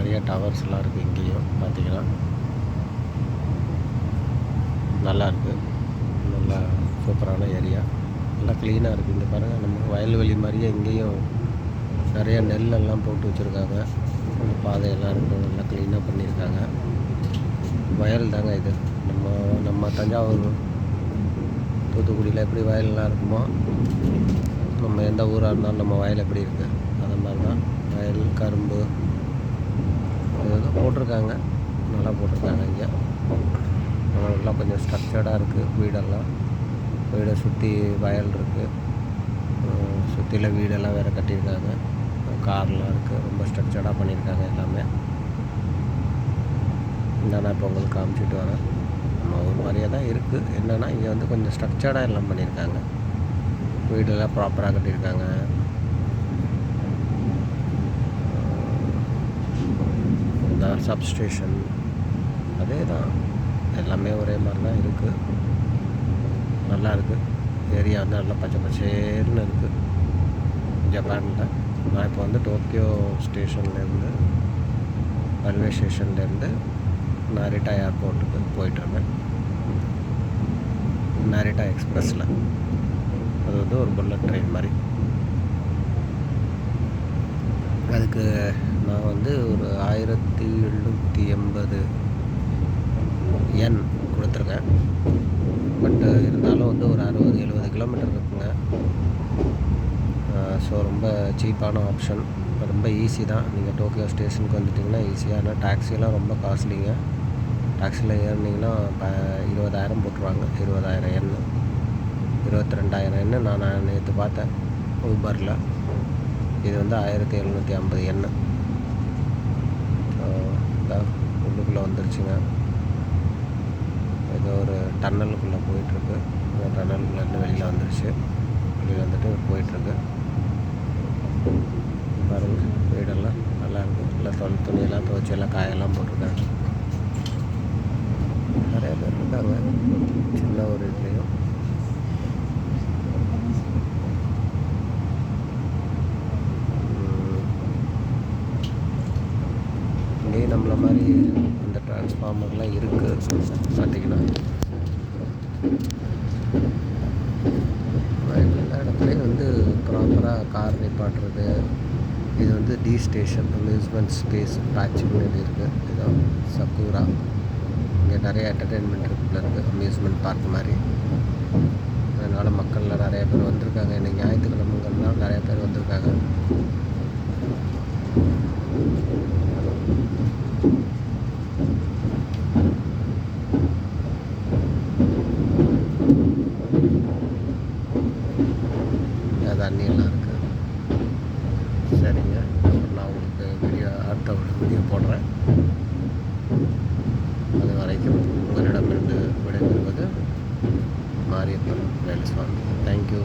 நிறைய டவர்ஸ்லாம் இருக்குது. இங்கேயும் பார்த்தீங்கன்னா நல்லாயிருக்கு. நல்லா சூப்பரான ஏரியா, நல்லா க்ளீனாக இருக்குது. இங்கே பாருங்கள், நம்ம வயல்வெளி மாதிரியே இங்கேயும் நிறைய நெல்லெல்லாம் போட்டு வச்சுருக்காங்க. பாதையெல்லாம் இருக்குது, நல்லா க்ளீனாக பண்ணியிருக்காங்க. வயல் தாங்க இது. நம்ம தஞ்சாவூர், தூத்துக்குடியில் எப்படி வயல்லாம் இருக்குமோ, நம்ம எந்த ஊராக இருந்தாலும் நம்ம வயல் எப்படி இருக்குது அந்த மாதிரி தான் வயல். கரும்பு இது போட்டிருக்காங்க, நல்லா போட்டிருக்காங்க. இங்கே நல்லா கொஞ்சம் ஸ்ட்ரக்சர்டாக இருக்குது வீடெல்லாம். வீடை சுற்றி வயல் இருக்குது, சுற்றில வீடெல்லாம் வேறு கட்டியிருக்காங்க. கார்லாம் இருக்குது, ரொம்ப ஸ்ட்ரக்சர்டாக பண்ணியிருக்காங்க எல்லாமே. நான் இப்போ உங்களுக்கு காமிச்சிட்டு வரேன். நம்ம ஒரு மாதிரியே தான் இருக்குது. என்னென்னா இங்கே வந்து கொஞ்சம் ஸ்ட்ரக்சர்டாக எல்லாம் பண்ணியிருக்காங்க. வீடெல்லாம் ப்ராப்பராக கட்டியிருக்காங்க. இந்த சப்ஸ்டேஷன் அதே தான், எல்லாமே ஒரே மாதிரி தான் இருக்குது. நல்லா இருக்குது. ஏரியா வந்து நல்லா பச்சை பச்சேர்னு இருக்குது ஜப்பானில். நான் இப்போ வந்து டோக்கியோ ஸ்டேஷன்லேருந்து, ரயில்வே ஸ்டேஷன்லேருந்து நாரிட்டா ஏர்போர்ட்டுக்கு போயிட்டுருக்கேன். நாரிட்டா எக்ஸ்பிரஸில். அது வந்து ஒரு புல்லட் ட்ரெயின் மாதிரி. அதுக்கு நான் வந்து ஒரு 1780 yen கொடுத்துருக்கேன். பட் இருந்தாலும் வந்து ஒரு 60-70 கிலோமீட்டர் இருக்குங்க. ஸோ ரொம்ப சீப்பான ஆப்ஷன், ரொம்ப ஈஸி தான். நீங்கள் டோக்கியோ ஸ்டேஷனுக்கு வந்துட்டிங்கன்னா ஈஸியாக. ஆனால் டாக்ஸிலாம் ரொம்ப காஸ்ட்லிங்க. டாக்ஸியில் ஏறினீங்கன்னா 20,000 போட்டுருவாங்க. 20,000 yen, 22,000 yen நான் நேற்று பார்த்தேன் ஊபரில். இது வந்து 1750 yen. உள்ளுக்குள்ளே வந்துருச்சுங்க. ஏதோ ஒரு டன்னலுக்குள்ளே போயிட்டுருக்கு. அந்த டன்னலுக்குள்ளேருந்து வெளியில் வந்துருச்சு. வெளியில் வந்துட்டு போயிட்டுருக்கு. பாருங்கள், வீடெல்லாம் நல்லா இருக்குது. நல்லா துணியெல்லாம் துவைச்சி எல்லாம் காயெல்லாம் போட்டிருக்காங்க. நிறைய பேர் இருக்காங்க சின்ன ஒரு இதுலேயும். இங்கேயும் நம்மளை மாதிரி அந்த டிரான்ஸ்ஃபார்மர்லாம் இருக்குது பார்த்திங்கன்னா. எல்லா இடத்துலையும் வந்து ப்ராப்பராக கார் நிப்பாட்டுறது. இது வந்து டி ஸ்டேஷன் அம்யூஸ்மெண்ட் ஸ்பேஸ் பேட்சுன்னு எழுதியிருக்கு. இதுதான் சக்கூரா. இங்கே நிறைய என்டர்டெயின்மெண்ட் இருக்குது, அம்யூஸ்மெண்ட் பார்க் மாதிரி. அதனால் மக்களில் நிறைய பேர் வந்திருக்காங்க. இன்றைக்கி ஞாயிற்றுக்கிழமைங்கிறதுனால நிறைய பேர் வந்திருக்காங்க. தண்ணியெல்லாம் இருக்குது. சரிங்க, அப்புறம் நான் உங்களுக்கு அடுத்த ஒரு வீடியோ போடுறேன். அது வரைக்கும் உங்களிடமிருந்து விடைபெறுவது மாரியப்பன் வேலுசாமி. தேங்க்யூ.